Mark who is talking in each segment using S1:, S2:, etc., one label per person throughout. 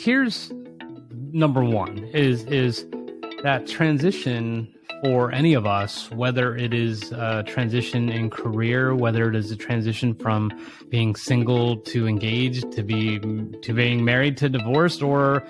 S1: here's number one is that transition for any of us, whether it is a transition in career, whether it is a transition from being single to engaged, to being married to divorced, or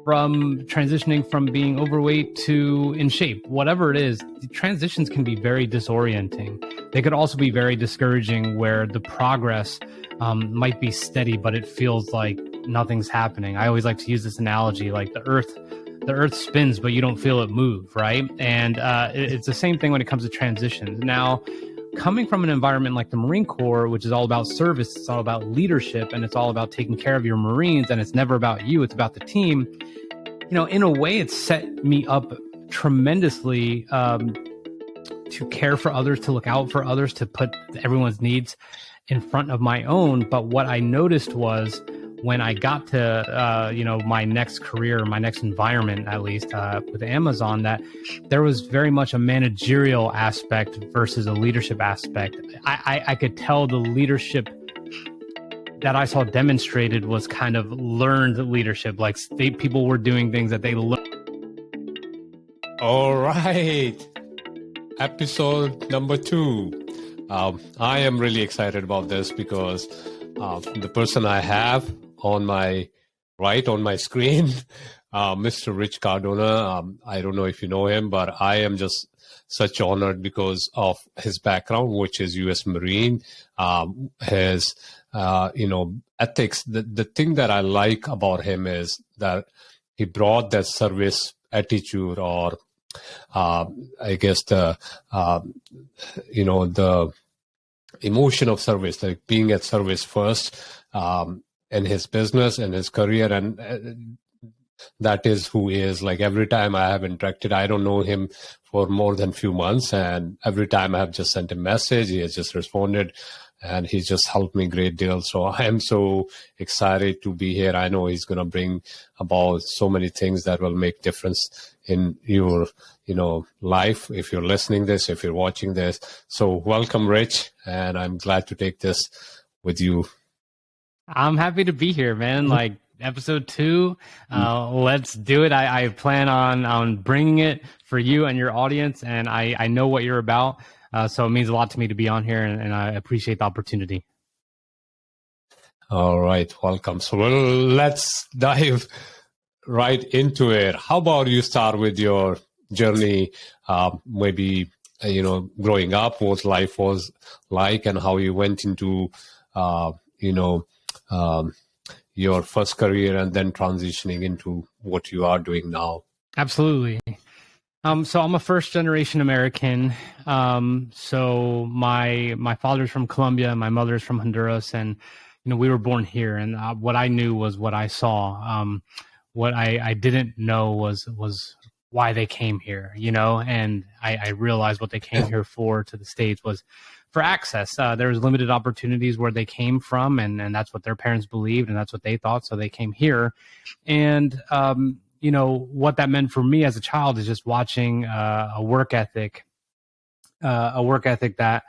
S1: from transitioning from being overweight to in shape, whatever it is, the transitions can be very disorienting. They could also be very discouraging, where the progress might be steady, but it feels like nothing's happening. I always like to use this analogy, like the earth spins, but you don't feel it move, right? And it's the same thing when it comes to transitions. Now, coming from an environment like the Marine Corps, which is all about service, it's all about leadership, and it's all about taking care of your Marines, and it's never about you, it's about the team. In a way, it's set me up tremendously to care for others, to look out for others, to put everyone's needs in front of my own. But what I noticed was, when I got to, my next career, my next environment, at least with Amazon, that there was very much a managerial aspect versus a leadership aspect. I could tell the leadership that I saw demonstrated was kind of learned leadership. Like people were doing things that they learned.
S2: All right. Episode number 2. I am really excited about this because the person I have on my right on my screen, Mr. Rich Cardona. I don't know if you know him, but I am just such honored because of his background, which is U.S. Marine, his ethics. The thing that I like about him is that he brought that service attitude, or I guess the emotion of service, like being at service first, in his business and his career, and that is who he is. Like every time I have interacted, I don't know him for more than few months, and every time I have just sent a message, he has just responded, and he's just helped me a great deal. So I am so excited to be here. I know he's going to bring about so many things that will make difference in your life, if you're listening this, if you're watching this. So welcome, Rich, and I'm glad to take this with you.
S1: I'm happy to be here, man. Like episode 2, let's do it. I plan on bringing it for you and your audience, and I know what you're about. So it means a lot to me to be on here, and I appreciate the opportunity.
S2: All right, welcome. So let's dive right into it. How about you start with your journey, maybe, growing up, what life was like, and how you went into, your first career and then transitioning into what you are doing now.
S1: Absolutely. So I'm a first generation American. So my father's from Colombia, my mother's from Honduras, and we were born here. And what I knew was what I saw. What I didn't know was why they came here, and I realized what they came here for, to the States, was for access. There was limited opportunities where they came from, and that's what their parents believed, and that's what they thought. So they came here. And, what that meant for me as a child is just watching a work ethic that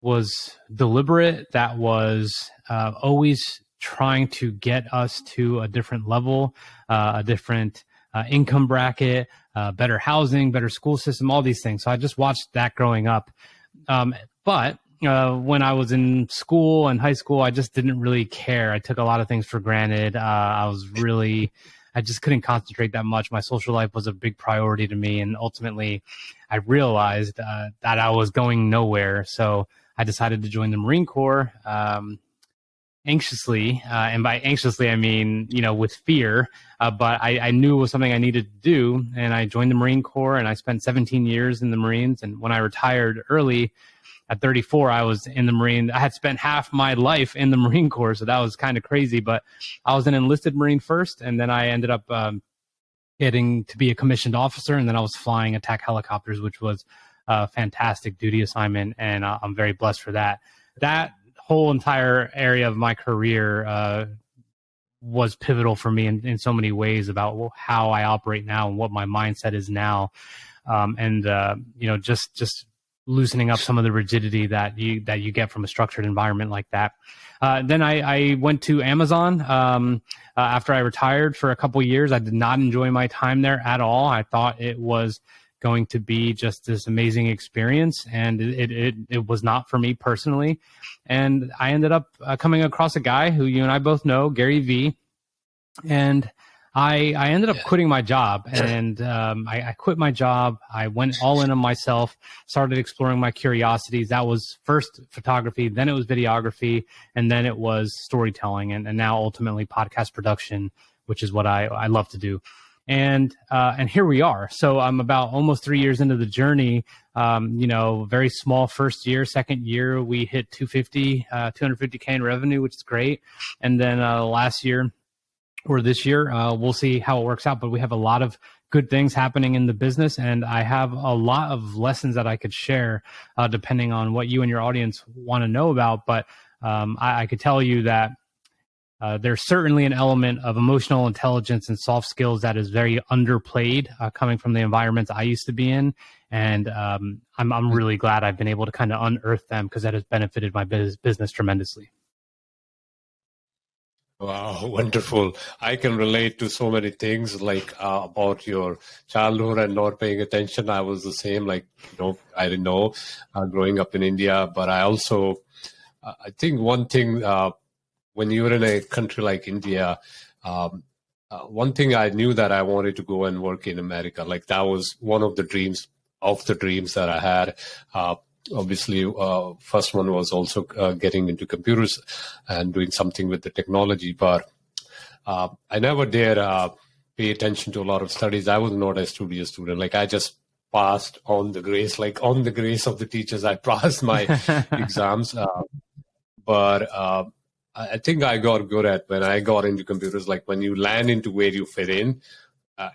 S1: was deliberate, that was always trying to get us to a different level, a different income bracket, better housing, better school system, all these things. So I just watched that growing up. But when I was in school and high school, I just didn't really care. I took a lot of things for granted. I just couldn't concentrate that much. My social life was a big priority to me. And ultimately, I realized that I was going nowhere. So I decided to join the Marine Corps anxiously. And by anxiously, I mean, with fear. But I knew it was something I needed to do. And I joined the Marine Corps, and I spent 17 years in the Marines. And when I retired early, at 34, I was in the Marine. I had spent half my life in the Marine Corps, so that was kind of crazy. But I was an enlisted Marine first, and then I ended up getting to be a commissioned officer, and then I was flying attack helicopters, which was a fantastic duty assignment, and I'm very blessed for that. That whole entire area of my career was pivotal for me in so many ways about how I operate now and what my mindset is now. Just loosening up some of the rigidity that you get from a structured environment like that. Then I went to Amazon after I retired for a couple years. I did not enjoy my time there at all. I thought it was going to be just this amazing experience, and it was not for me personally. And I ended up coming across a guy who you and I both know, Gary Vee, and I ended up quitting my job, and I quit my job. I went all in on myself, started exploring my curiosities. That was first photography, then it was videography, and then it was storytelling, and now ultimately podcast production, which is what I love to do. And here we are. So I'm about almost 3 years into the journey. Very small first year. Second year, we hit 250K in revenue, which is great. And then last year, or this year, we'll see how it works out, but we have a lot of good things happening in the business, and I have a lot of lessons that I could share depending on what you and your audience want to know about. But I could tell you that there's certainly an element of emotional intelligence and soft skills that is very underplayed coming from the environments I used to be in. And I'm really glad I've been able to kind of unearth them, because that has benefited my business tremendously.
S2: Wow, wonderful. I can relate to so many things, like about your childhood and not paying attention. I was the same, I didn't know growing up in India. But I also, I think one thing, when you're in a country like India, one thing I knew that I wanted to go and work in America. Like that was one of the dreams that I had. Obviously, first one was also getting into computers and doing something with the technology. But I never dared pay attention to a lot of studies. I was not a studious student. Like I just passed on the grace, on the grace of the teachers. I passed my exams. But I think I got good at when I got into computers. Like when you land into where you fit in,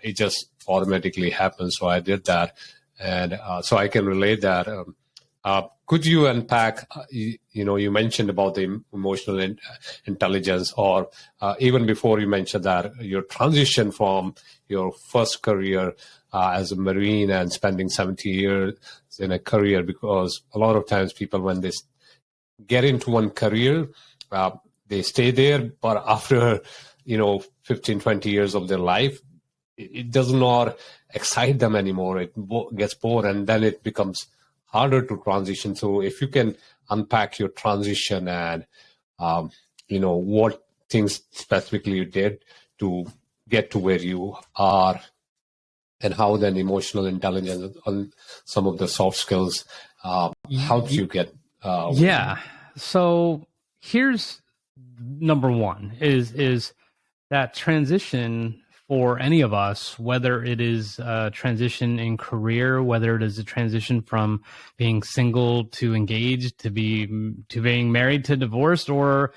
S2: it just automatically happens. So I did that, and so I can relate that. Could you unpack, you mentioned about the emotional intelligence, or even before you mentioned that, your transition from your first career as a Marine and spending 70 years in a career, because a lot of times people, when they get into one career, they stay there, but after, 15, 20 years of their life, it does not excite them anymore. It gets bored, and then it becomes harder to transition. So if you can unpack your transition and, what things specifically you did to get to where you are, and how then emotional intelligence and some of the soft skills helps you get.
S1: So here's number one is that transition for any of us, whether it is a transition in career, whether it is a transition from being single to engaged, to being married to divorced, or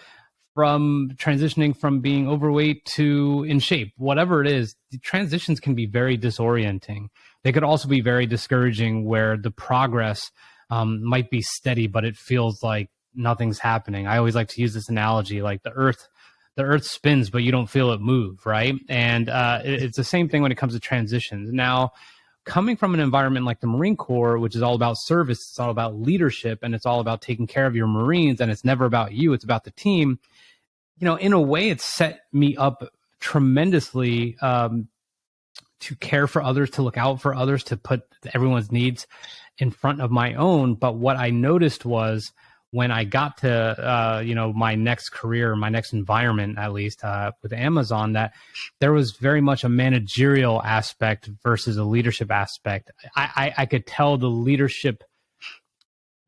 S1: from transitioning from being overweight to in shape, whatever it is, the transitions can be very disorienting. They could also be very discouraging, where the progress might be steady, but it feels like nothing's happening. I always like to use this analogy, like the earth spins, but you don't feel it move, right? And it's the same thing when it comes to transitions. Now, coming from an environment like the Marine Corps, which is all about service, it's all about leadership, and it's all about taking care of your Marines, and it's never about you, it's about the team. In a way, it's set me up tremendously to care for others, to look out for others, to put everyone's needs in front of my own. But what I noticed was, when I got to, my next career, my next environment, at least with Amazon, that there was very much a managerial aspect versus a leadership aspect. I could tell the leadership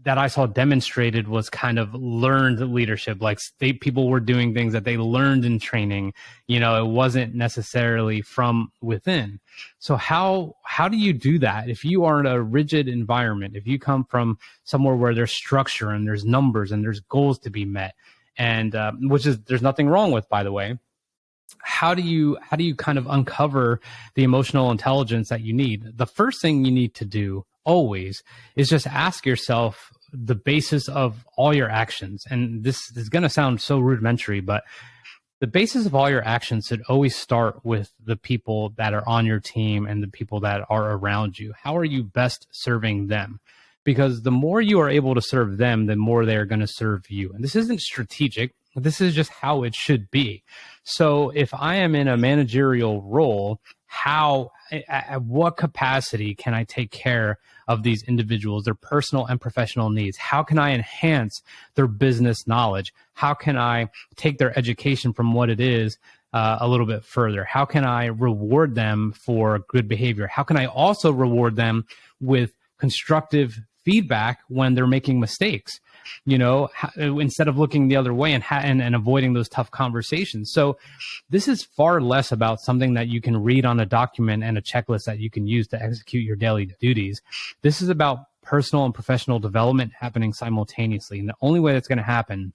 S1: that I saw demonstrated was kind of learned leadership. Like people were doing things that they learned in training. It wasn't necessarily from within. So how do you do that if you are in a rigid environment? If you come from somewhere where there's structure and there's numbers and there's goals to be met, and there's nothing wrong with, by the way. How do you kind of uncover the emotional intelligence that you need? The first thing you need to do always is just ask yourself the basis of all your actions. And this is going to sound so rudimentary, but the basis of all your actions should always start with the people that are on your team and the people that are around you. How are you best serving them? because the more you are able to serve them, the more they're going to serve you. And this isn't strategic. This is just how it should be. So if I am in a managerial role, at what capacity can I take care of these individuals, their personal and professional needs? How can I enhance their business knowledge? How can I take their education from what it is a little bit further? How can I reward them for good behavior? How can I also reward them with constructive feedback when they're making mistakes? Instead of looking the other way and avoiding those tough conversations. So this is far less about something that you can read on a document and a checklist that you can use to execute your daily duties. This is about personal and professional development happening simultaneously. And the only way that's going to happen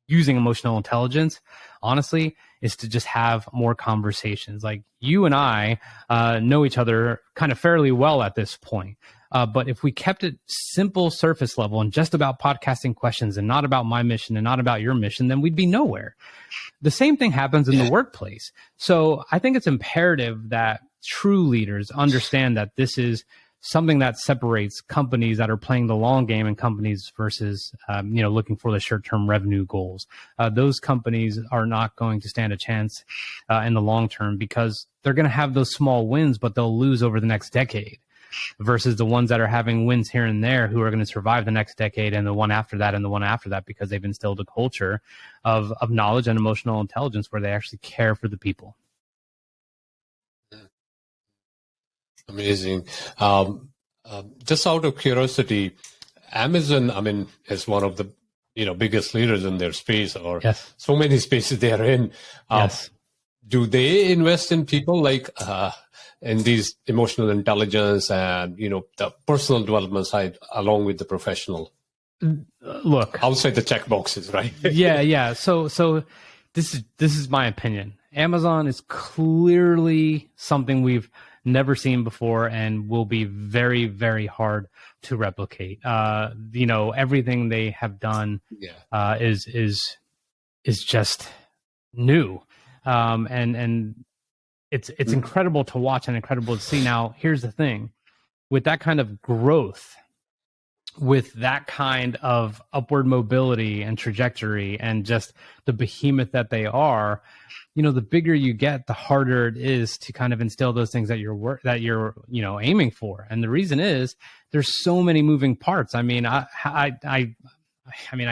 S1: using emotional intelligence, honestly, is to just have more conversations. Like you and I know each other kind of fairly well at this point. But if we kept it simple, surface level, and just about podcasting questions and not about my mission and not about your mission, then we'd be nowhere. The same thing happens in the workplace. So I think it's imperative that true leaders understand that this is something that separates companies that are playing the long game and companies versus, looking for the short-term revenue goals. Those companies are not going to stand a chance in the long term because they're going to have those small wins, but they'll lose over the next decade. Versus the ones that are having wins here and there who are going to survive the next decade and the one after that and the one after that because they've instilled a culture of knowledge and emotional intelligence where they actually care for the people.
S2: Amazing. Just out of curiosity, Amazon, is one of the biggest leaders in their space, or
S1: yes.
S2: So many spaces they are in.
S1: Yes.
S2: Do they invest in people like in these emotional intelligence and the personal development side along with the professional?
S1: Look,
S2: outside the check boxes, right?
S1: yeah. So this is my opinion. Amazon is clearly something we've never seen before and will be very, very hard to replicate. Everything they have done is just new. And it's incredible to watch and incredible to see. Now, here's the thing. With that kind of growth, with that kind of upward mobility and trajectory and just the behemoth that they are, the bigger you get, the harder it is to kind of instill those things that you're aiming for. And the reason is there's so many moving parts. I mean, I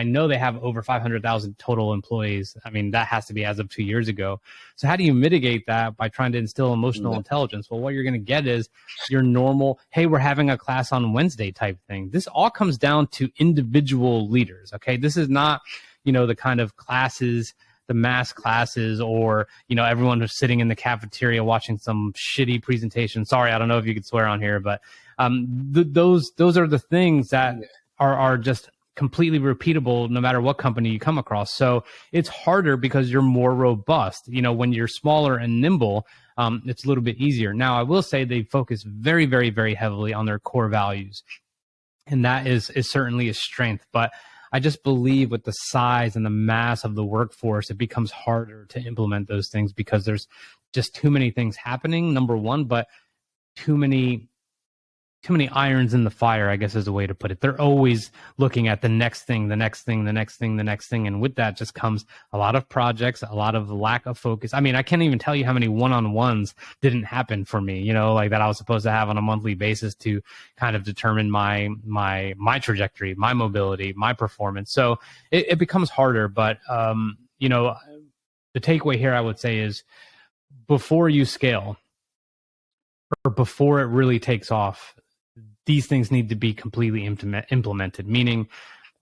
S1: know they have over 500,000 total employees. I mean, that has to be as of 2 years ago. So how do you mitigate that by trying to instill emotional intelligence? Well, what you're going to get is your normal, hey, we're having a class on Wednesday type thing. This all comes down to individual leaders. Okay. This is not, the kind of classes, the mass classes, or, everyone who's sitting in the cafeteria watching some shitty presentation. Sorry, I don't know if you could swear on here, but those are the things that are just completely repeatable no matter what company you come across. So it's harder because you're more robust. When you're smaller and nimble, it's a little bit easier. Now, I will say they focus very, very, very heavily on their core values. And that is certainly a strength. But I just believe with the size and the mass of the workforce, it becomes harder to implement those things because there's just too many things happening, number one, but too many irons in the fire, I guess is a way to put it. They're always looking at the next thing, the next thing, the next thing, the next thing. And with that just comes a lot of projects, a lot of lack of focus. I mean, I can't even tell you how many one-on-ones didn't happen for me, like that I was supposed to have on a monthly basis to kind of determine my trajectory, my mobility, my performance. So it becomes harder. But, the takeaway here I would say is before you scale or before it really takes off, these things need to be completely implemented, meaning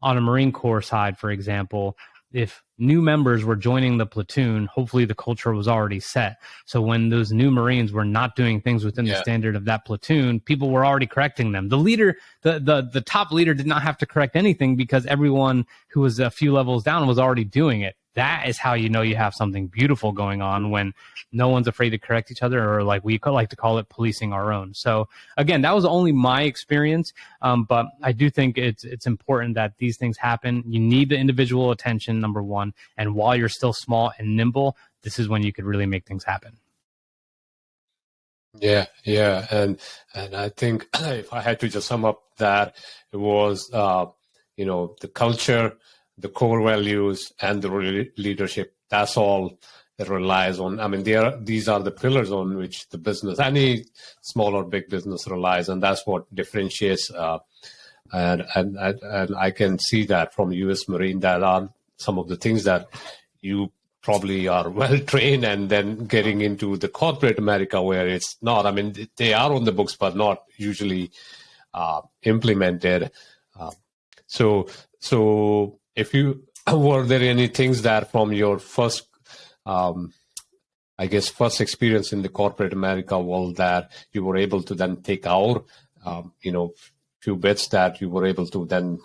S1: on a Marine Corps side, for example, if new members were joining the platoon, hopefully the culture was already set. So when those new Marines were not doing things within the standard of that platoon, people were already correcting them. The leader, the top leader did not have to correct anything because everyone who was a few levels down was already doing it. That is how you know you have something beautiful going on, when no one's afraid to correct each other, or like we like to call it, policing our own. So again, that was only my experience, but I do think it's important that these things happen. You need the individual attention, number one, and while you're still small and nimble, this is when you could really make things happen.
S2: Yeah, and I think if I had to just sum up that, it was the culture, the core values, and the leadership. That's all it relies on. I mean, these are the pillars on which the business, any small or big business, relies, and that's what differentiates. And I can see that from U.S. Marine, that are some of the things that you probably are well trained, and then getting into the corporate America where it's not. I mean, they are on the books, but not usually implemented. Uh, so if you were there any things that from your first, I guess, first experience in the corporate America world that you were able to then take out, few bits that you were able to then,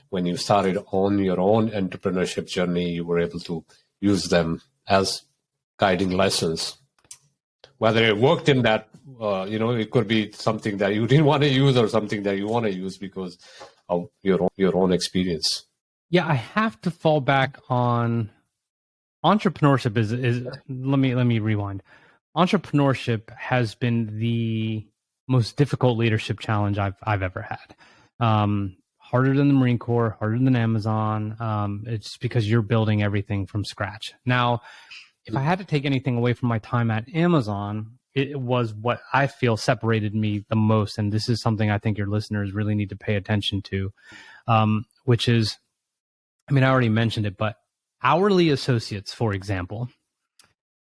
S2: when you started on your own entrepreneurship journey, you were able to use them as guiding lessons. Whether it worked in that, it could be something that you didn't want to use or something that you want to use because of your own experience.
S1: Yeah, I have to fall back on entrepreneurship. Is let me rewind. Entrepreneurship has been the most difficult leadership challenge I've ever had. Harder than the Marine Corps, harder than Amazon. It's because you're building everything from scratch. Now, if I had to take anything away from my time at Amazon, it was what I feel separated me the most. And this is something I think your listeners really need to pay attention to, which is, I mean, I already mentioned it, but hourly associates, for example,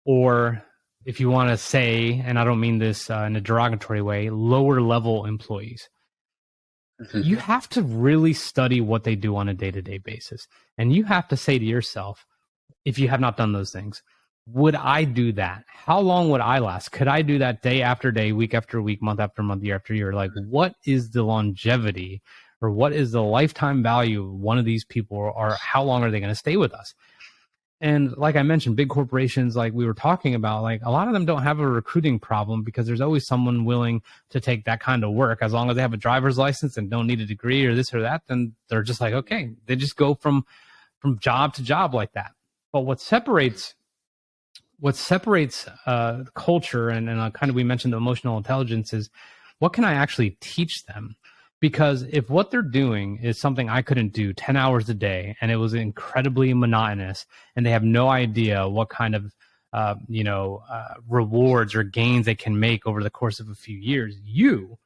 S1: or if you want to say, and I don't mean this in a derogatory way, lower level employees. You have to really study what they do on a day-to-day basis. And you have to say to yourself, if you have not done those things, would I do that? How long would I last? Could I do that day after day, week after week, month after month, year after year? Like, what is the longevity or what is the lifetime value of one of these people, or how long are they going to stay with us? And like I mentioned, big corporations, like we were talking about, like a lot of them don't have a recruiting problem because there's always someone willing to take that kind of work. As long as they have a driver's license and don't need a degree or this or that, then they're just like, okay, they just go from job to job like that. But what separates culture and kind of, we mentioned the emotional intelligence, is what can I actually teach them? Because if what they're doing is something I couldn't do 10 hours a day and it was incredibly monotonous and they have no idea what kind of rewards or gains they can make over the course of a few years, you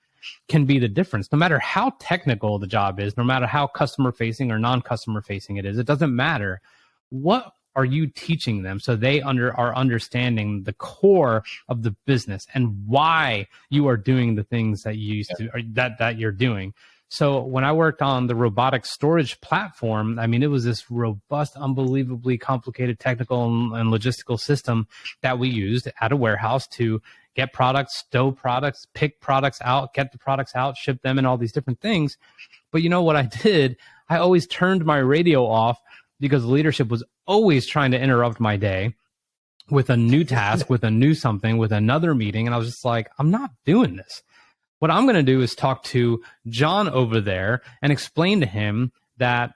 S1: can be the difference. No matter how technical the job is, no matter how customer facing or non-customer facing it is, it doesn't matter. What are you teaching them so they are understanding the core of the business and why you are doing the things that you used to, or that you're doing? So when I worked on the robotic storage platform, I mean, it was this robust, unbelievably complicated technical and logistical system that we used at a warehouse to get products, stow products, pick products out, get the products out, ship them, and all these different things. But you know what I did? I always turned my radio off because leadership was always trying to interrupt my day with a new task, with a new something, with another meeting. And I was just like, I'm not doing this. What I'm going to do is talk to John over there and explain to him that,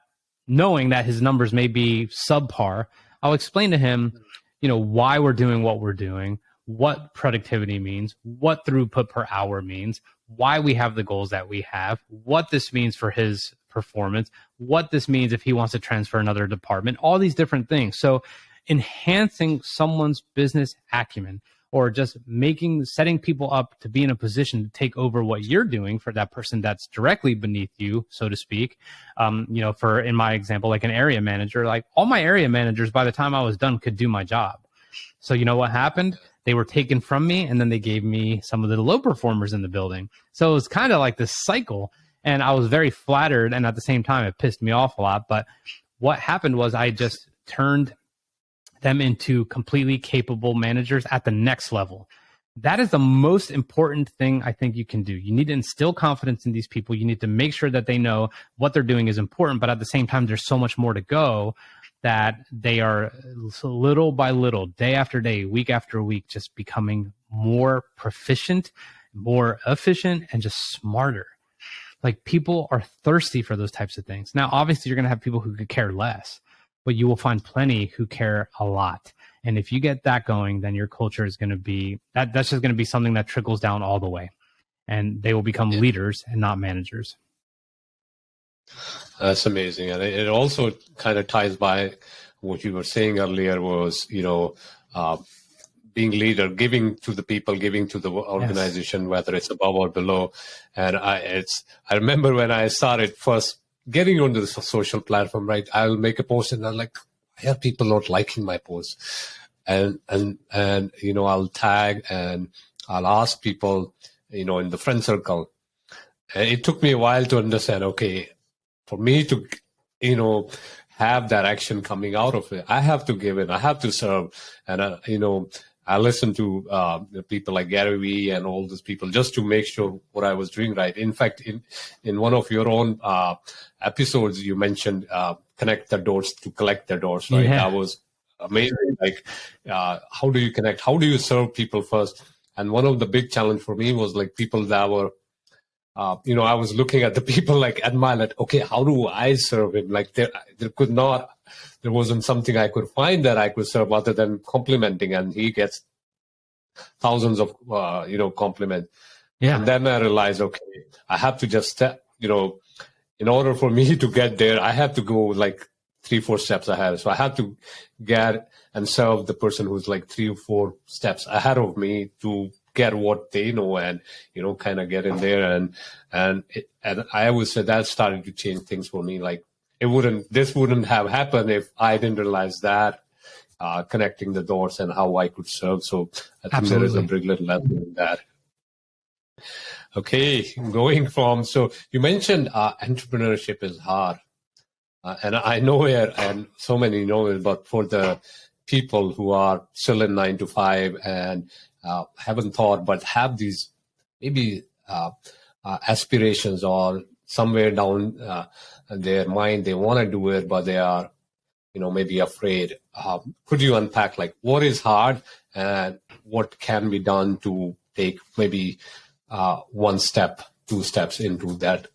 S1: knowing that his numbers may be subpar, I'll explain to him, why we're doing what we're doing, what productivity means, what throughput per hour means, why we have the goals that we have, what this means for his performance, what this means if he wants to transfer another department, all these different things. So enhancing someone's business acumen, or just setting people up to be in a position to take over what you're doing for that person that's directly beneath you, so to speak. For, in my example, like an area manager, like all my area managers, by the time I was done, could do my job. So you know what happened? They were taken from me, and then they gave me some of the low performers in the building. So it was kind of like this cycle. And I was very flattered, and at the same time, it pissed me off a lot. But what happened was I just turned them into completely capable managers at the next level. That is the most important thing I think you can do. You need to instill confidence in these people. You need to make sure that they know what they're doing is important, but at the same time, there's so much more to go that they are little by little, day after day, week after week, just becoming more proficient, more efficient, and just smarter. Like, people are thirsty for those types of things. Now, obviously, you're going to have people who could care less, but you will find plenty who care a lot. And if you get that going, then your culture is going to be that's just going to be something that trickles down all the way, and they will become leaders and not managers.
S2: That's amazing. And it also kind of ties by what you were saying earlier was, being leader, giving to the people, giving to the organization, whether it's above or below. And I remember when I started first getting onto the social platform, right? I'll make a post and I'm like, why are people not liking my post? And I'll tag and I'll ask people, in the friend circle. And it took me a while to understand, okay, for me to, have that action coming out of it, I have to give it, I have to serve. And, I listened to people like Gary Vee and all those people just to make sure what I was doing right. In fact, in one of your own episodes, you mentioned connect the dots to collect the dots, right?
S1: Yeah.
S2: That was amazing. Like, how do you connect? How do you serve people first? And one of the big challenge for me was like people that were, I was looking at the people like admire, like, okay, how do I serve him? Like there wasn't something I could find that I could serve other than complimenting, and he gets thousands of, compliments.
S1: Yeah.
S2: And then I realized, okay, I have to just step, in order for me to get there, I have to go like 3-4 steps ahead. So I have to get and serve the person who's like 3 or 4 steps ahead of me to get what they know and, kind of get in there. And I always say that started to change things for me. Like this wouldn't have happened if I didn't realize that, connecting the dots and how I could serve. So I think there is a brilliant lesson in that. Okay, so you mentioned entrepreneurship is hard. And I know it, and so many know it, but for the people who are still in 9 to 5 and haven't thought, but have these maybe aspirations or somewhere down their mind, they want to do it, but they are, maybe afraid. Could you unpack like what is hard and what can be done to take maybe 1 step, 2 steps into that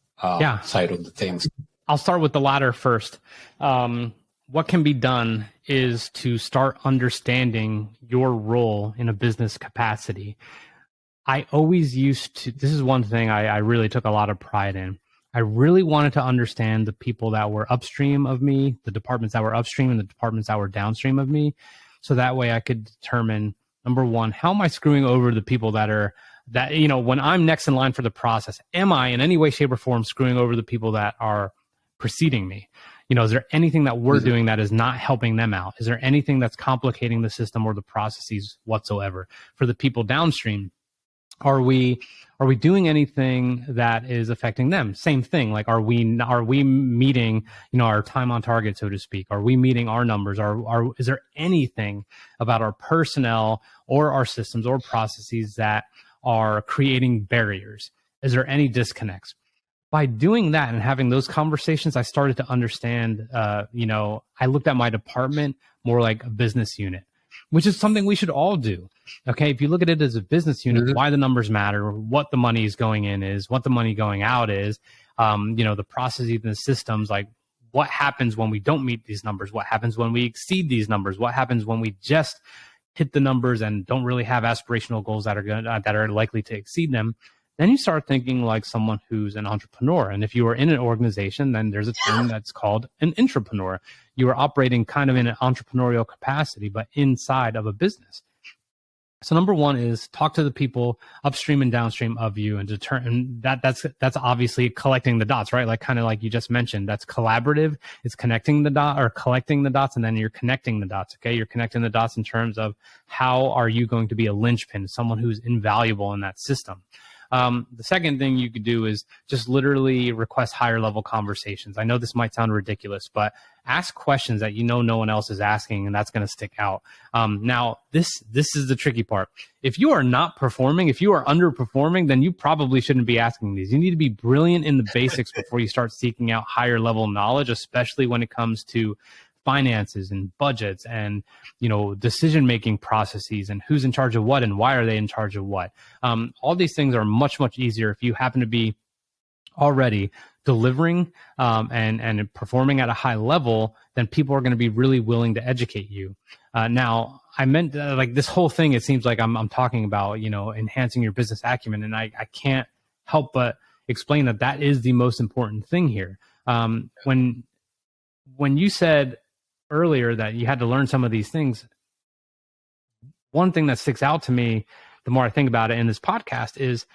S2: side of the things?
S1: I'll start with the latter first. What can be done is to start understanding your role in a business capacity. I always this is one thing I really took a lot of pride in. I really wanted to understand the people that were upstream of me, the departments that were upstream and the departments that were downstream of me. So that way I could determine, number one, how am I screwing over the people that when I'm next in line for the process, am I in any way, shape, or form screwing over the people that are preceding me? Is there anything that we're doing that is not helping them out? Is there anything that's complicating the system or the processes whatsoever? For the people downstream, are we doing anything that is affecting them? Same thing. Like, are we meeting, our time on target, so to speak? Are we meeting our numbers? Is there anything about our personnel or our systems or processes that are creating barriers? Is there any disconnects? By doing that and having those conversations, I started to understand, I looked at my department more like a business unit, which is something we should all do. Okay. If you look at it as a business unit, why the numbers matter, what the money is going in is, what the money going out is, the processes and the systems, like what happens when we don't meet these numbers? What happens when we exceed these numbers? What happens when we just hit the numbers and don't really have aspirational goals that are likely to exceed them? Then you start thinking like someone who's an entrepreneur. And if you are in an organization, then there's a term that's called an intrapreneur. You are operating kind of in an entrepreneurial capacity, but inside of a business. So number one is talk to the people upstream and downstream of you and determine that's obviously collecting the dots, right? Like kind of like you just mentioned, that's collaborative. It's connecting the dot or collecting the dots, and then you're connecting the dots. Okay. You're connecting the dots in terms of how are you going to be a linchpin, someone who's invaluable in that system. The second thing you could do is just literally request higher level conversations. I know this might sound ridiculous, but ask questions that no one else is asking, and that's going to stick out. Now, this is the tricky part. If you are not performing, if you are underperforming, then you probably shouldn't be asking these. You need to be brilliant in the basics before you start seeking out higher level knowledge, especially when it comes to finances and budgets and, decision-making processes and who's in charge of what and why are they in charge of what. All these things are much, much easier if you happen to be already delivering and performing at a high level, then people are going to be really willing to educate you. Now, I meant like this whole thing, it seems like I'm talking about, enhancing your business acumen. And I can't help but explain that is the most important thing here. When you said earlier that you had to learn some of these things, one thing that sticks out to me, the more I think about it in this podcast, is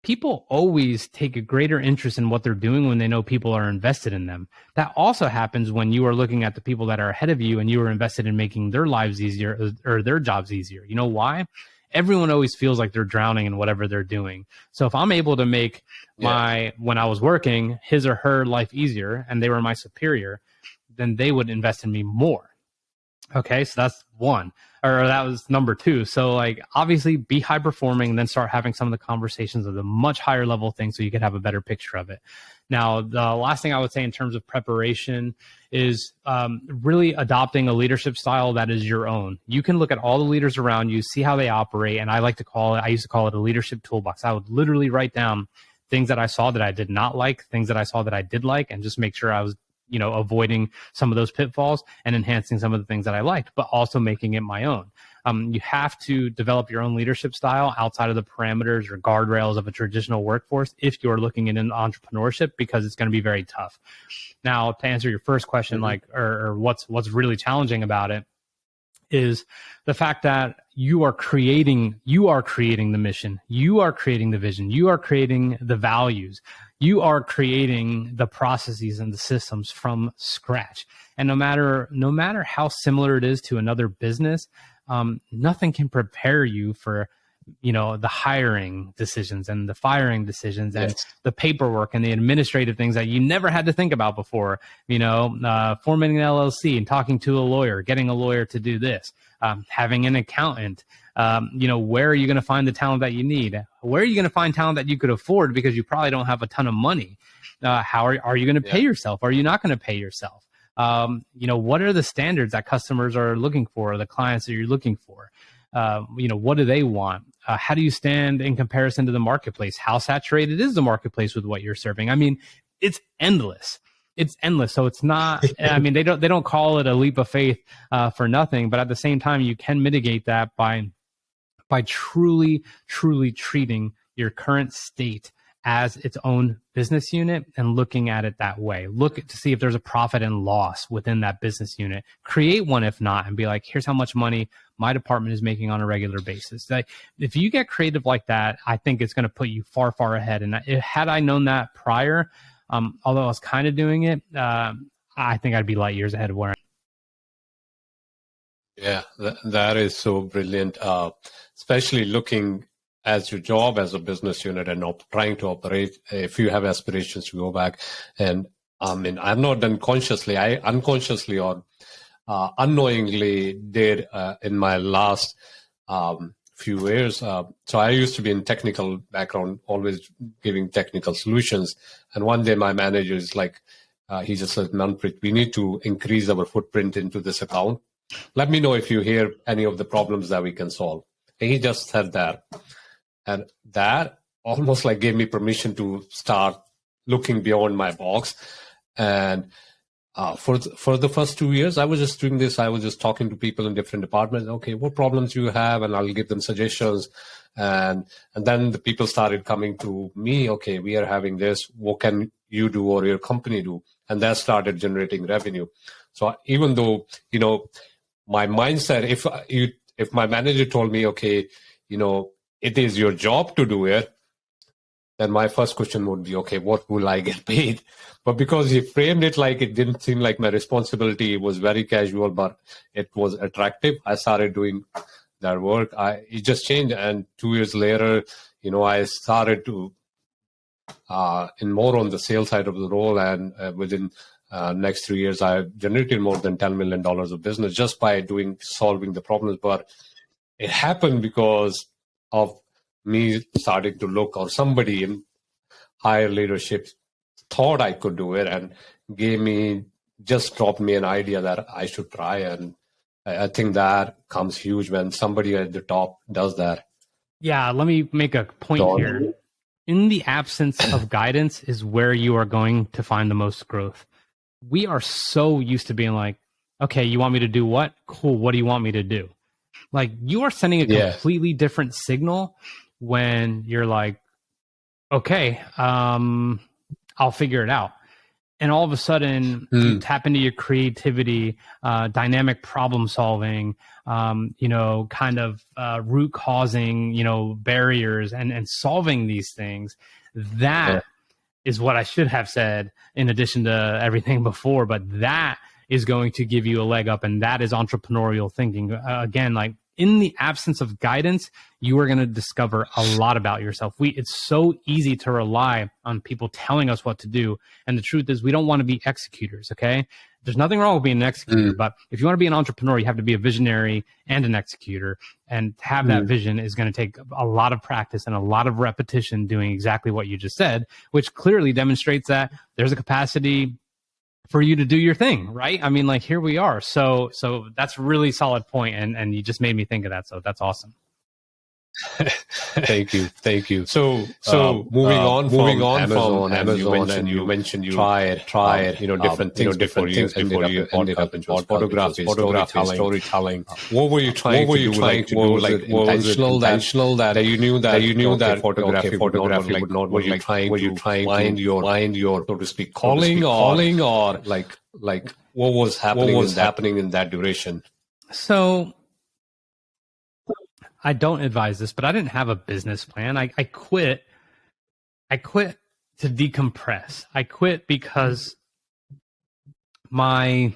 S1: people always take a greater interest in what they're doing when they know people are invested in them. That also happens when you are looking at the people that are ahead of you and you are invested in making their lives easier or their jobs easier. You know why? Everyone always feels like they're drowning in whatever they're doing. So if I'm able to make when I was working, his or her life easier and they were my superior, then they would invest in me more. Okay, so that's one, or that was number two. So like, obviously be high performing and then start having some of the conversations of the much higher level things so you can have a better picture of it. Now, the last thing I would say in terms of preparation is really adopting a leadership style that is your own. You can look at all the leaders around you, see how they operate. And I used to call it a leadership toolbox. I would literally write down things that I saw that I did not like, things that I saw that I did like, and just make sure I was avoiding some of those pitfalls and enhancing some of the things that I liked, but also making it my own. You have to develop your own leadership style outside of the parameters or guardrails of a traditional workforce if you're looking in entrepreneurship, because it's going to be very tough. Now, to answer your first question, or what's really challenging about it, is the fact that you are creating the mission, you are creating the vision, you are creating the values, you are creating the processes and the systems from scratch. And no matter how similar it is to another business, nothing can prepare you for the hiring decisions and the firing decisions and the paperwork and the administrative things that you never had to think about before, forming an LLC and talking to a lawyer, getting a lawyer to do this, having an accountant, where are you going to find the talent that you need? Where are you going to find talent that you could afford because you probably don't have a ton of money? How are you going to pay yourself? Are you not going to pay yourself? What are the standards that customers are looking for, or the clients that you're looking for? What do they want? How do you stand in comparison to the marketplace? How saturated is the marketplace with what you're serving? I mean, it's endless. It's endless. So it's not, I mean, they don't call it a leap of faith for nothing, but at the same time, you can mitigate that by truly, truly treating your current state as its own business unit and looking at it that way. Look to see if there's a profit and loss within that business unit. Create one, if not, and be like, here's how much money my department is making on a regular basis. Like, if you get creative like that, I think it's going to put you far, far ahead. And had I known that prior, although I was kind of doing it, I think I'd be light years ahead of where
S2: Yeah, that is so brilliant, especially looking as your job as a business unit and trying to operate. If you have aspirations to go back, and I mean, I've not done consciously, I unconsciously or unknowingly did in my last few years. So I used to be in technical background, always giving technical solutions. And one day my manager is like, he just said, Manpreet, we need to increase our footprint into this account. Let me know if you hear any of the problems that we can solve. And he just said that. And that almost like gave me permission to start looking beyond my box. And for the first 2 years, I was just doing this. I was just talking to people in different departments. Okay, what problems do you have? And I'll give them suggestions. And then the people started coming to me. Okay, we are having this. What can you do or your company do? And that started generating revenue. So even though, my mindset, if my manager told me, okay, it is your job to do it, then my first question would be, okay, what will I get paid? But because he framed it like it didn't seem like my responsibility, it was very casual, but it was attractive. I started doing that work. It just changed. And 2 years later, I started to in more on the sales side of the role. And within next 3 years, I generated more than $10 million of business just by solving the problems. But it happened because of me starting to look, or somebody in higher leadership thought I could do it and just dropped me an idea that I should try. And I think that comes huge when somebody at the top does that.
S1: Yeah, let me make a point here. in the absence of guidance is where you are going to find the most growth. We are so used to being like, okay, you want me to do what? Cool. What do you want me to do? Like, you are sending a completely different signal when you're like, okay, I'll figure it out. And all of a sudden, you tap into your creativity, dynamic problem solving, kind of root causing, barriers and solving these things. That is what I should have said in addition to everything before, but that is going to give you a leg up, and that is entrepreneurial thinking. Again, like, in the absence of guidance, you are going to discover a lot about yourself. It's so easy to rely on people telling us what to do. And the truth is, we don't want to be executors, okay? There's nothing wrong with being an executor, but if you want to be an entrepreneur, you have to be a visionary and an executor. And to have that vision is going to take a lot of practice and a lot of repetition doing exactly what you just said, which clearly demonstrates that there's a capacity for you to do your thing, right? I mean, like, here we are. So that's a really solid point, and you just made me think of that. So that's awesome.
S2: Thank you. So moving on from Amazon, you mentioned you tried different things before you ended up in photography, storytelling. What were you trying to do? Like, was it intentional that you knew that photography would not? Were you trying to find your so to speak calling, or like what was happening in that duration?
S1: So I don't advise this, but I didn't have a business plan. I quit. I quit to decompress. I quit because my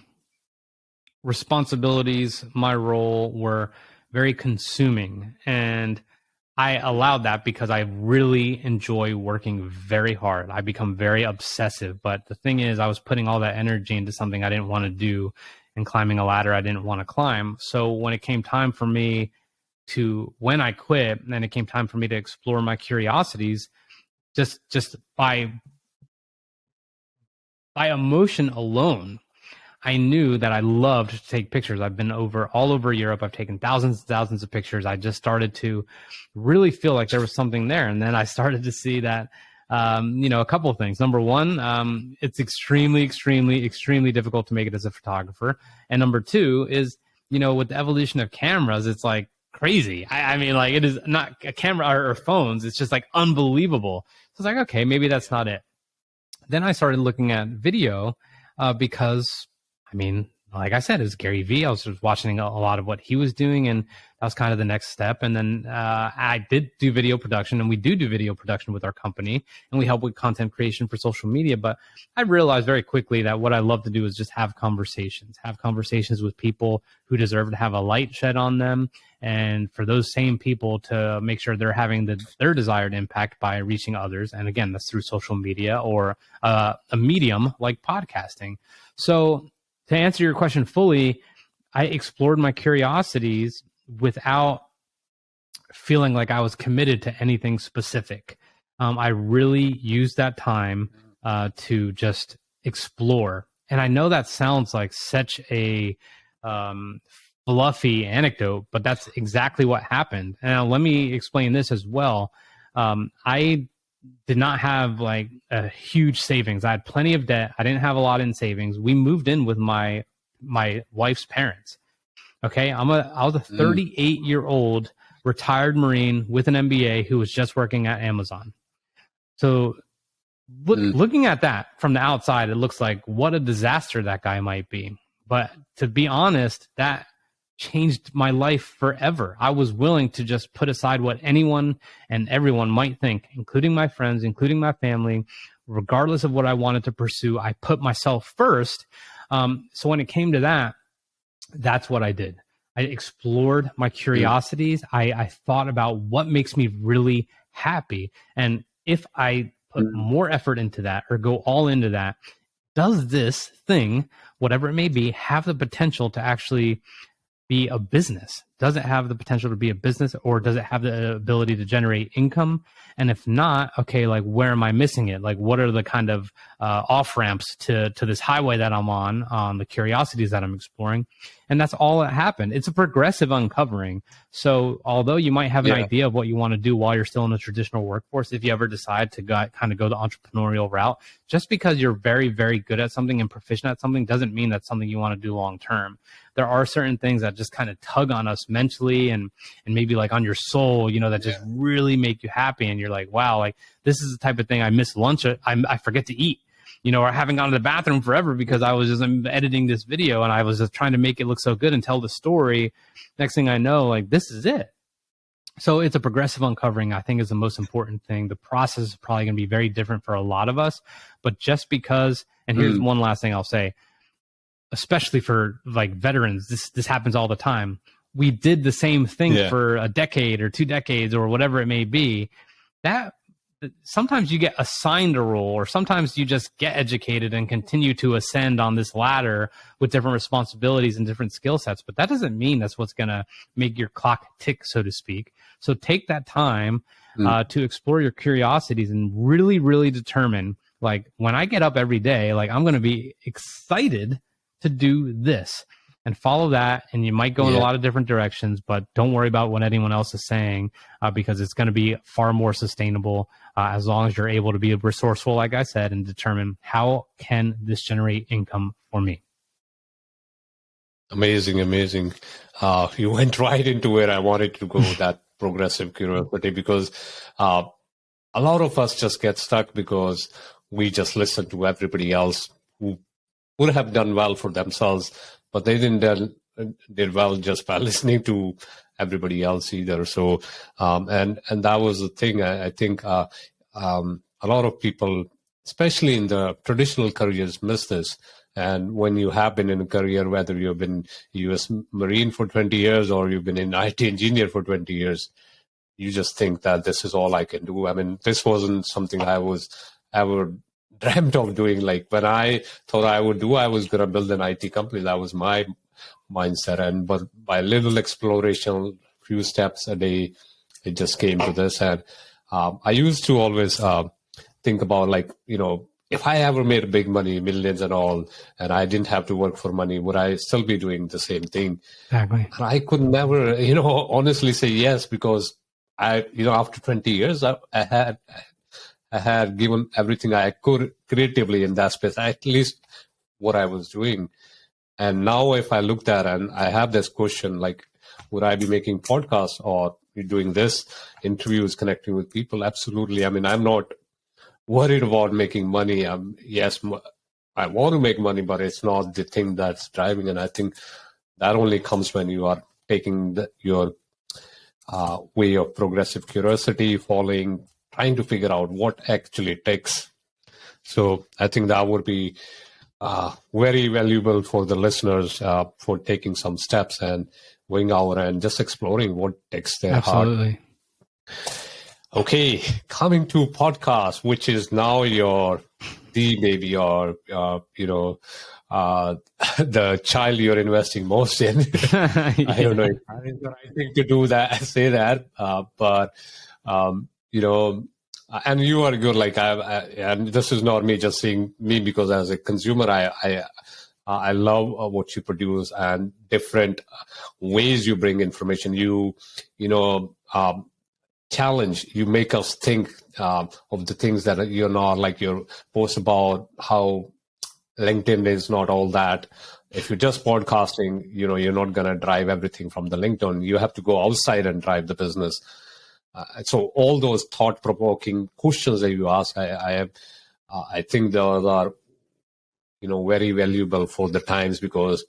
S1: responsibilities, my role were very consuming. And I allowed that because I really enjoy working very hard. I become very obsessive. But the thing is, I was putting all that energy into something I didn't want to do and climbing a ladder I didn't want to climb. So when it came time for me when I quit, and it came time for me to explore my curiosities, just by emotion alone, I knew that I loved to take pictures. I've been all over Europe. I've taken thousands and thousands of pictures. I just started to really feel like there was something there. And then I started to see that, a couple of things. Number one, it's extremely, extremely, extremely difficult to make it as a photographer. And number two is, with the evolution of cameras, it's like crazy. I mean, like, it is not a camera or phones. It's just like unbelievable. So it's like, okay, maybe that's not it. Then I started looking at video because, I mean, like I said, it's Gary Vee. I was just watching a lot of what he was doing, and that was kind of the next step. And then I did do video production, and we do video production with our company, and we help with content creation for social media. But I realized very quickly that what I love to do is just have conversations with people who deserve to have a light shed on them, and for those same people to make sure they're having their desired impact by reaching others. And again, that's through social media or a medium like podcasting. So to answer your question fully, I explored my curiosities without feeling like I was committed to anything specific. I really used that time to just explore. And I know that sounds like such a fluffy anecdote, but that's exactly what happened. And now let me explain this as well. I did not have like a huge savings. I had plenty of debt. I didn't have a lot in savings. We moved in with my wife's parents. Okay. I was a 38-year-old retired Marine with an MBA who was just working at Amazon. So looking at that from the outside, it looks like what a disaster that guy might be. But to be honest, that changed my life forever. I was willing to just put aside what anyone and everyone might think, including my friends, including my family, regardless of what I wanted to pursue. I put myself first. So when it came to that, that's what I did. I explored my curiosities. I thought about what makes me really happy. And if I put more effort into that or go all into that, does this thing, whatever it may be, have the potential to actually be a business? does it have the potential to be a business, or does it have the ability to generate income? And if not, okay, like where am I missing it? Like what are the kind of off ramps to this highway that I'm on the curiosities that I'm exploring? And that's all that happened. It's a progressive uncovering. So although you might have an idea of what you want to do while you're still in the traditional workforce, if you ever decide to kind of go the entrepreneurial route, just because you're very, very good at something and proficient at something doesn't mean that's something you want to do long term. There are certain things that just kind of tug on us mentally and maybe like on your soul, you know, that just really make you happy. And you're like, wow, like this is the type of thing I miss lunch. I forget to eat, you know, or I haven't gone to the bathroom forever because I was just editing this video and I was just trying to make it look so good and tell the story. Next thing I know, like this is it. So it's a progressive uncovering, I think, is the most important thing. The process is probably going to be very different for a lot of us, but just because, and here's one last thing I'll say, especially for like veterans, this happens all the time. We did the same thing for a decade or 2 decades or whatever it may be. That sometimes you get assigned a role, or sometimes you just get educated and continue to ascend on this ladder with different responsibilities and different skill sets. But that doesn't mean that's what's going to make your clock tick, so to speak. So take that time to explore your curiosities and really, really determine, like, when I get up every day, like I'm going to be excited to do this, and follow that. And you might go in a lot of different directions, but don't worry about what anyone else is saying, because it's going to be far more sustainable as long as you're able to be resourceful, like I said, and determine how can this generate income for me.
S2: Amazing. You went right into where I wanted to go, that progressive curiosity, because a lot of us just get stuck because we just listen to everybody else who would have done well for themselves, but they did well just by listening to everybody else either. So, and that was the thing. I think a lot of people, especially in the traditional careers, miss this. And when you have been in a career, whether you've been U.S. Marine for 20 years or you've been an IT engineer for 20 years, you just think that this is all I can do. I mean, this wasn't something I was ever dreamt of doing. Like when I thought I was going to build an IT company. That was my mindset. But by little exploration, few steps a day, it just came to this. And I used to always think about, like, you know, if I ever made big money, millions and all, and I didn't have to work for money, would I still be doing the same thing?
S1: Exactly.
S2: And I could never, honestly say yes, because after 20 years, I had given everything I could creatively in that space, at least what I was doing. And now if I looked at and I have this question, like, would I be making podcasts or doing this, interviews, connecting with people? Absolutely. I mean, I'm not worried about making money. Yes, I want to make money, but it's not the thing that's driving. And I think that only comes when you are taking your way of progressive curiosity, trying to figure out what actually takes. So I think that would be very valuable for the listeners for taking some steps and going out and just exploring what takes their heart. Okay, coming to podcast, which is now the baby, or the child you're investing most in. I don't know if that is the right thing to do that, say that, but and you are good. Like and this is not me just saying me, because as a consumer, I love what you produce and different ways you bring information. Challenge, you make us think of the things that you're not, like your post about how LinkedIn is not all that. If you're just podcasting, you're not going to drive everything from the LinkedIn. You have to go outside and drive the business. So all those thought-provoking questions that you ask, I think those are, very valuable for the times, because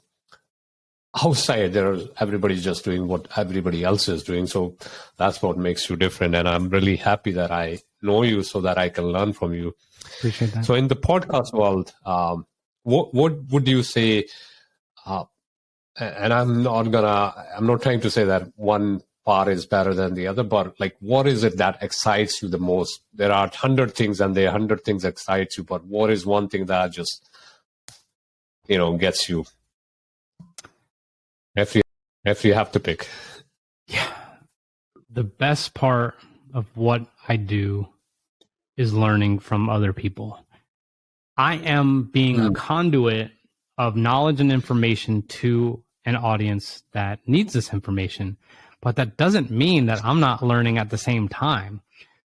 S2: outside everybody's just doing what everybody else is doing. So that's what makes you different. And I'm really happy that I know you so that I can learn from you.
S1: Appreciate that.
S2: So in the podcast world, what would you say? And I'm not trying to say that one part is better than the other, but like, what is it that excites you the most? There are 100 things and there are 100 things that excites you, but what is one thing that just, gets you? If you have to pick.
S1: The best part of what I do is learning from other people. I am being a conduit of knowledge and information to an audience that needs this information, but that doesn't mean that I'm not learning at the same time.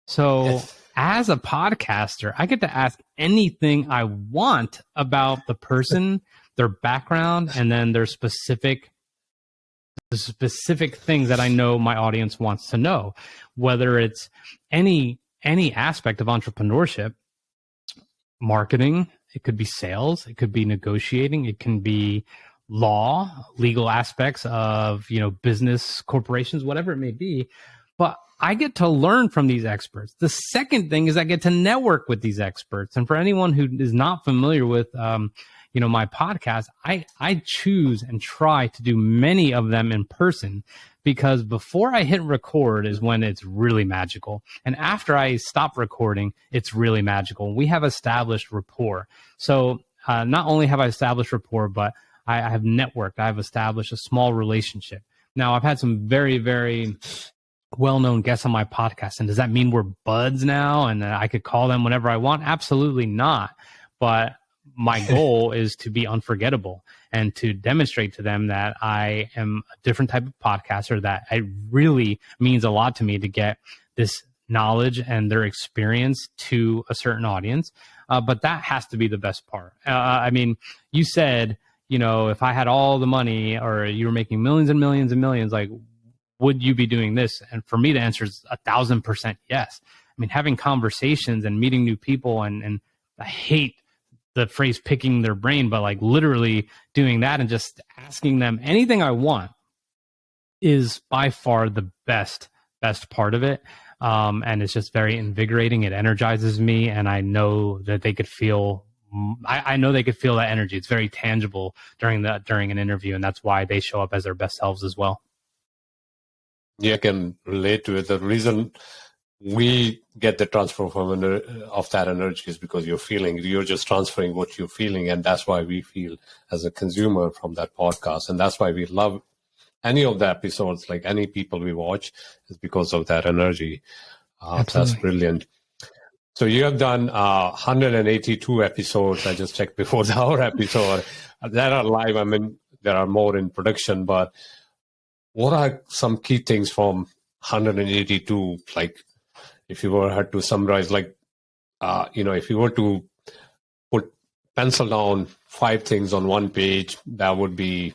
S1: So
S2: Yes.
S1: as a podcaster, I get to ask anything I want about the person, their background, and then their specific things that I know my audience wants to know, whether it's any aspect of entrepreneurship, marketing, it could be sales, it could be negotiating, it can be law, legal aspects of, business, corporations, whatever it may be. But I get to learn from these experts. The second thing is I get to network with these experts. And for anyone who is not familiar with, my podcast, I choose and try to do many of them in person, because before I hit record is when it's really magical. And after I stop recording, it's really magical. We have established rapport. So not only have I established rapport, but I have networked. I've established a small relationship. Now, I've had some very, very well-known guests on my podcast. And does that mean we're buds now and I could call them whenever I want? Absolutely not. But my goal is to be unforgettable and to demonstrate to them that I am a different type of podcaster, that it really means a lot to me to get this knowledge and their experience to a certain audience. But that has to be the best part. I mean, you said, if I had all the money, or you were making millions and millions and millions, like, would you be doing this? And for me, the answer is 1,000% yes. I mean, having conversations and meeting new people, and I hate the phrase picking their brain, but like literally doing that and just asking them anything I want is by far the best part of it. And it's just very invigorating. It energizes me. And I know that they could feel, I know they could feel that energy. It's very tangible during an interview. And that's why they show up as their best selves as well.
S2: Yeah, I can relate to it. The reason we get the transfer of that energy is because you're just transferring what you're feeling. And that's why we feel as a consumer from that podcast. And that's why we love any of the episodes, like any people we watch, is because of that energy. That's brilliant. So you have done 182 episodes. I just checked before our episode that are live. I mean, there are more in production, but what are some key things from 182? Like, if you had to summarize, like, if you were to put pencil down 5 things on one page, that would be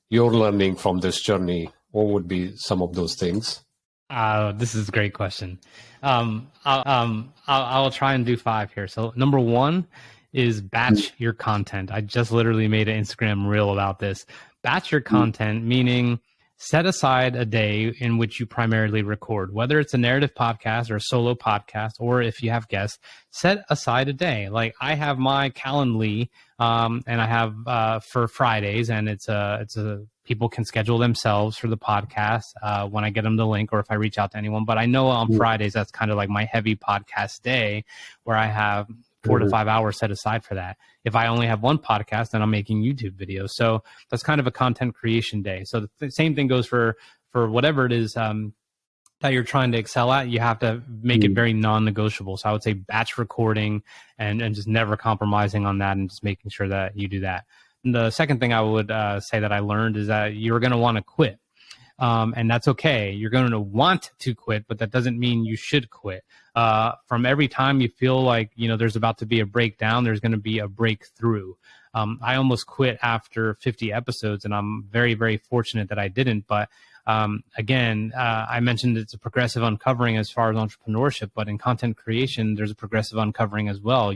S2: your learning from this journey. What would be some of those things?
S1: This is a great question. I'll try and do 5 here. So number 1 is batch your content. I just literally made an Instagram reel about this. Batch your content, meaning set aside a day in which you primarily record, whether it's a narrative podcast or a solo podcast, or if you have guests, set aside a day. Like, I have my Calendly, and I have for Fridays, and it's a people can schedule themselves for the podcast when I get them the link, or if I reach out to anyone. But I know on Fridays, that's kind of like my heavy podcast day, where I have 4 to 5 hours set aside for that. If I only have one podcast, then I'm making YouTube videos. So that's kind of a content creation day. So the same thing goes for whatever it is that you're trying to excel at. You have to make it very non-negotiable. So I would say batch recording and just never compromising on that, and just making sure that you do that. And the second thing I would say that I learned is that you're going to want to quit. And that's okay. You're going to want to quit, but that doesn't mean you should quit. From every time you feel like, there's about to be a breakdown, there's going to be a breakthrough. I almost quit after 50 episodes, and I'm very, very fortunate that I didn't. But again, I mentioned it's a progressive uncovering as far as entrepreneurship, but in content creation, there's a progressive uncovering as well.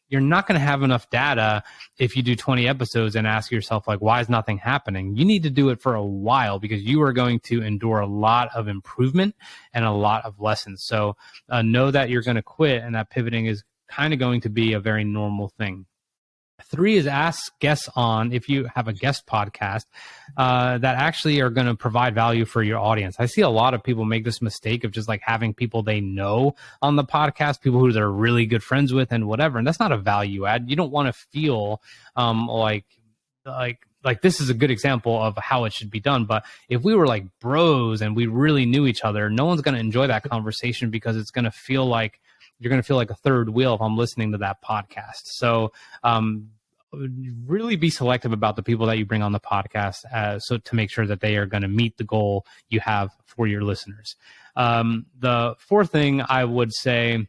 S1: You're not going to have enough data if you do 20 episodes and ask yourself, like, why is nothing happening? You need to do it for a while, because you are going to endure a lot of improvement and a lot of lessons. So know that you're going to quit, and that pivoting is kind of going to be a very normal thing. 3 is ask guests on, if you have a guest podcast, that actually are going to provide value for your audience. I see a lot of people make this mistake of just like having people they know on the podcast, people who they're really good friends with and whatever. And that's not a value add. You don't want to feel like like, this is a good example of how it should be done. But if we were like bros and we really knew each other, no one's going to enjoy that conversation, because it's going to feel like you're going to feel like a third wheel if I'm listening to that podcast. So really be selective about the people that you bring on the podcast, so to make sure that they are going to meet the goal you have for your listeners. The fourth thing I would say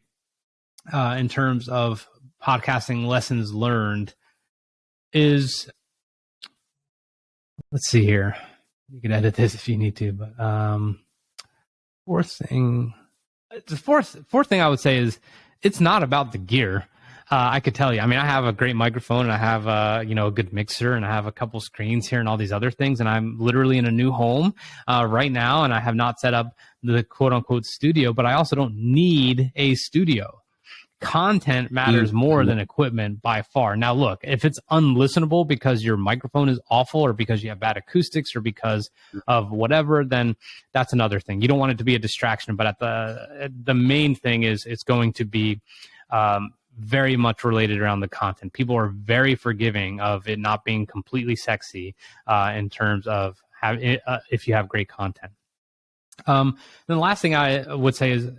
S1: in terms of podcasting lessons learned is, let's see here. You can edit this if you need to, but the fourth thing I would say is, it's not about the gear. I could tell you, I mean, I have a great microphone, and I have a good mixer, and I have a couple screens here and all these other things. And I'm literally in a new home right now, and I have not set up the quote unquote studio, but I also don't need a studio. Content matters more than equipment by far. Now, look, if it's unlistenable because your microphone is awful, or because you have bad acoustics, or because of whatever, then that's another thing. You don't want it to be a distraction, but the main thing is, it's going to be very much related around the content. People are very forgiving of it not being completely sexy in terms of if you have great content. Then the last thing I would say is,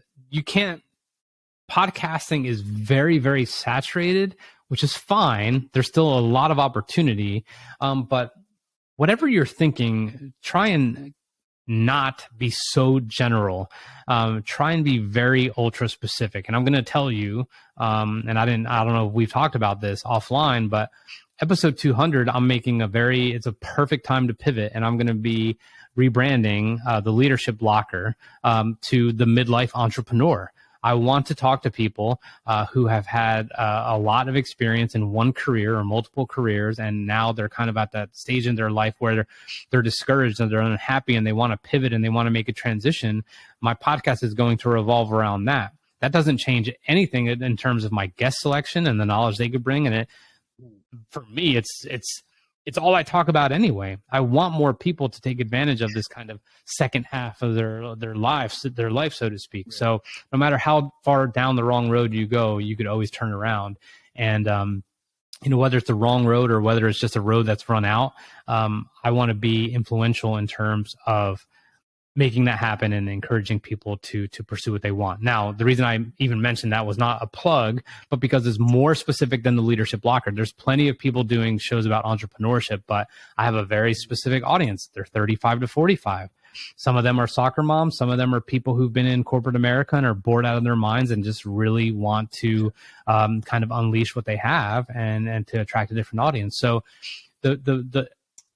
S1: podcasting is very, very saturated, which is fine. There's still a lot of opportunity. But whatever you're thinking, try and not be so general. Try and be very ultra specific. And I'm going to tell you, and I don't know if we've talked about this offline, but episode 200, I'm making it's a perfect time to pivot. And I'm going to be rebranding the Leadership Locker to the Midlife Entrepreneur. I want to talk to people who have had a lot of experience in one career or multiple careers, and now they're kind of at that stage in their life where they're discouraged and they're unhappy and they want to pivot and they want to make a transition. My podcast is going to revolve around that. That doesn't change anything in terms of my guest selection and the knowledge they could bring. And for me, it's all I talk about anyway. I want more people to take advantage of this kind of second half of their life, so to speak. So no matter how far down the wrong road you go, you could always turn around. And, whether it's the wrong road or whether it's just a road that's run out, I want to be influential in terms of making that happen and encouraging people to pursue what they want. Now, the reason I even mentioned that was not a plug, but because it's more specific than the Leadership Locker. There's plenty of people doing shows about entrepreneurship, but I have a very specific audience. They're 35 to 45. Some of them are soccer moms. Some of them are people who've been in corporate America and are bored out of their minds and just really want to kind of unleash what they have and to attract a different audience. So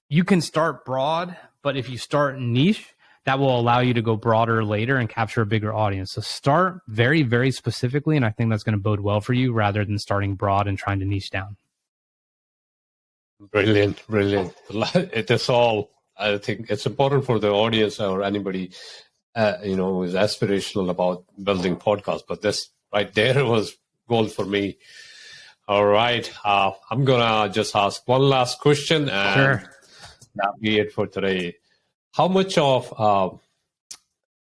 S1: you can start broad, but if you start niche, that will allow you to go broader later and capture a bigger audience. So start very, very specifically, and I think that's going to bode well for you rather than starting broad and trying to niche down.
S2: Brilliant. It is all, I think it's important for the audience or anybody, who is aspirational about building podcasts. But this right there was gold for me. All right. I'm going to just ask one last question, and
S1: Sure.
S2: That'll be it for today. How much of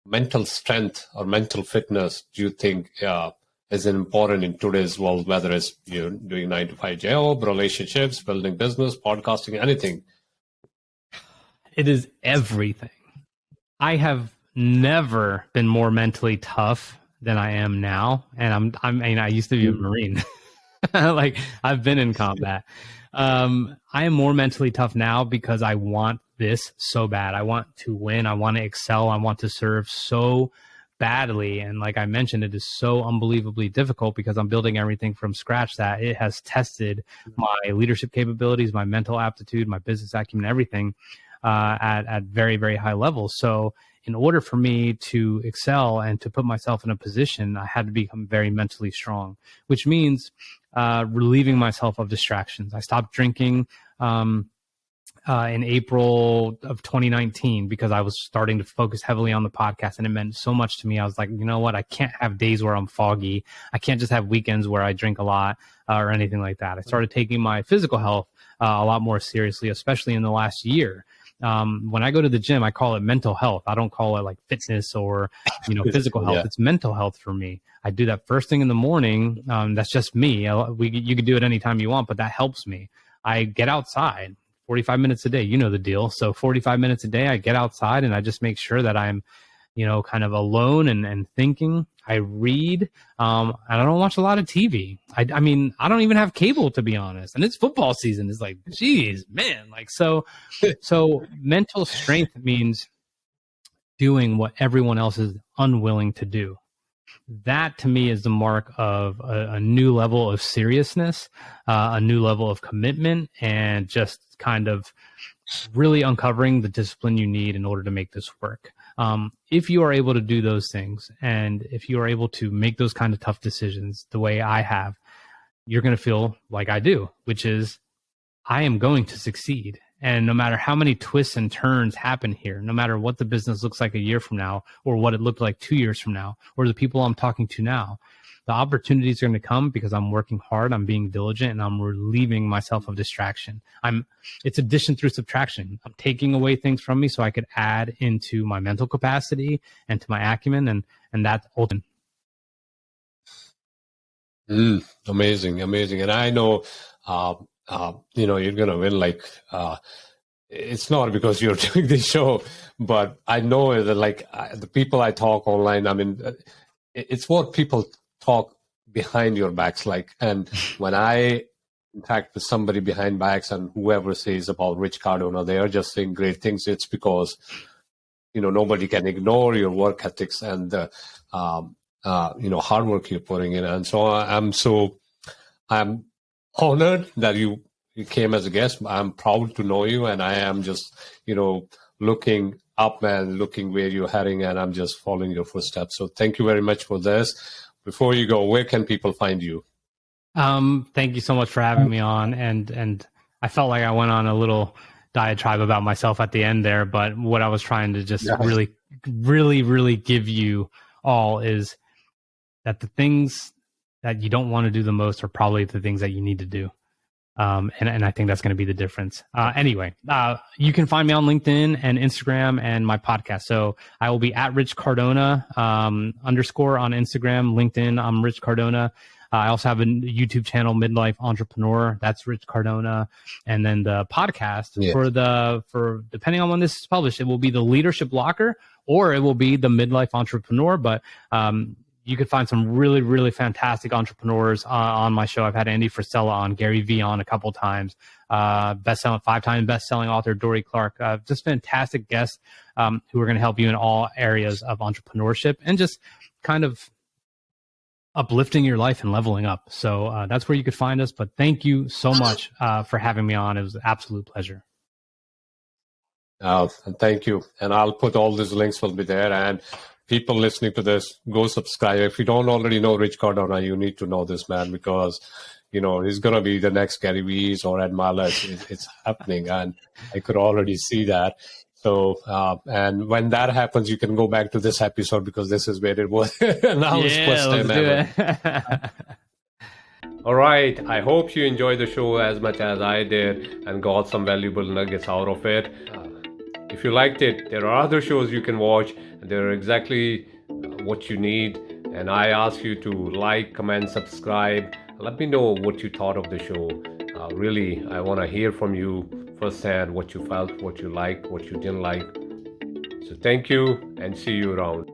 S2: mental strength or mental fitness do you think is important in today's world, whether it's you're doing 9-to-5 job, relationships, building business, podcasting, anything?
S1: It is everything. I have never been more mentally tough than I am now. And I used to be a Marine. Like, I've been in combat. I am more mentally tough now because I want this so bad. I want to win. I want to excel. I want to serve so badly. And like I mentioned, it is so unbelievably difficult because I'm building everything from scratch that it has tested my leadership capabilities, my mental aptitude, my business acumen, everything at very, very high levels. So in order for me to excel and to put myself in a position, I had to become very mentally strong, which means relieving myself of distractions. I stopped drinking in April of 2019 because I was starting to focus heavily on the podcast, and it meant so much to me. I was like, you know what? I can't have days where I'm foggy. I can't just have weekends where I drink a lot or anything like that. I started taking my physical health a lot more seriously, especially in the last year. When I go to the gym, I call it mental health. I don't call it like fitness or, physical health. Yeah. It's mental health for me. I do that first thing in the morning. That's just me. You can do it anytime you want, but that helps me. I get outside 45 minutes a day. You know the deal. So 45 minutes a day, I get outside and I just make sure that I'm, kind of alone and thinking. I read. And I don't watch a lot of TV. I mean, I don't even have cable, to be honest. And it's football season. It's like, geez, man. Like, so mental strength means doing what everyone else is unwilling to do. That to me is the mark of a new level of seriousness, a new level of commitment, and just kind of really uncovering the discipline you need in order to make this work. If you are able to do those things, and if you are able to make those kind of tough decisions the way I have, you're going to feel like I do, which is I am going to succeed. And no matter how many twists and turns happen here, no matter what the business looks like a year from now, or what it looked like 2 years from now, or the people I'm talking to now, the opportunities are going to come because I'm working hard, I'm being diligent, and I'm relieving myself of distraction. It's addition through subtraction. I'm taking away things from me so I could add into my mental capacity and to my acumen, and that's ultimate.
S2: Amazing. And I know, you're going to win. It's not because you're doing this show, but I know that the people I talk online, I mean, it's what people talk behind your backs. And when I interact with somebody behind backs and whoever says about Rich Cardona, they are just saying great things. It's because, nobody can ignore your work ethics and, hard work you're putting in. And so I'm honored that you came as a guest. I'm proud to know you, and I am just, looking up and looking where you're heading, and I'm just following your footsteps. So thank you very much for this. Before you go, where can people find you?
S1: Thank you so much for having me on. And I felt like I went on a little diatribe about myself at the end there, but what I was trying to just really, really, really give you all is that the things that you don't want to do the most are probably the things that you need to do. And I think that's going to be the difference. Anyway, you can find me on LinkedIn and Instagram and my podcast. So I will be at Rich Cardona, _ on Instagram, LinkedIn. I'm Rich Cardona. I also have a YouTube channel, Midlife Entrepreneur. That's Rich Cardona. And then the podcast for depending on when this is published, it will be the Leadership Locker or it will be the Midlife Entrepreneur. But, you could find some really, really fantastic entrepreneurs on my show. I've had Andy Frisella on, Gary Vee on a couple times, 5-time best-selling author Dory Clark, just fantastic guests who are going to help you in all areas of entrepreneurship and just kind of uplifting your life and leveling up. So that's where you could find us. But thank you so much for having me on. It was an absolute pleasure.
S2: And thank you. And I'll put all these links will be there. And people listening to this, go subscribe. If you don't already know Rich Cardona, you need to know this man because, he's going to be the next Gary Vee's or Ed Mylett. It's happening. And I could already see that. So, and when that happens, you can go back to this episode because this is where it was. Now it's first time ever. All right. I hope you enjoyed the show as much as I did and got some valuable nuggets out of it. If you liked it, there are other shows you can watch. They're exactly what you need. And I ask you to like, comment, subscribe. Let me know what you thought of the show. Really, I want to hear from you firsthand what you felt, what you liked, what you didn't like. So thank you and see you around.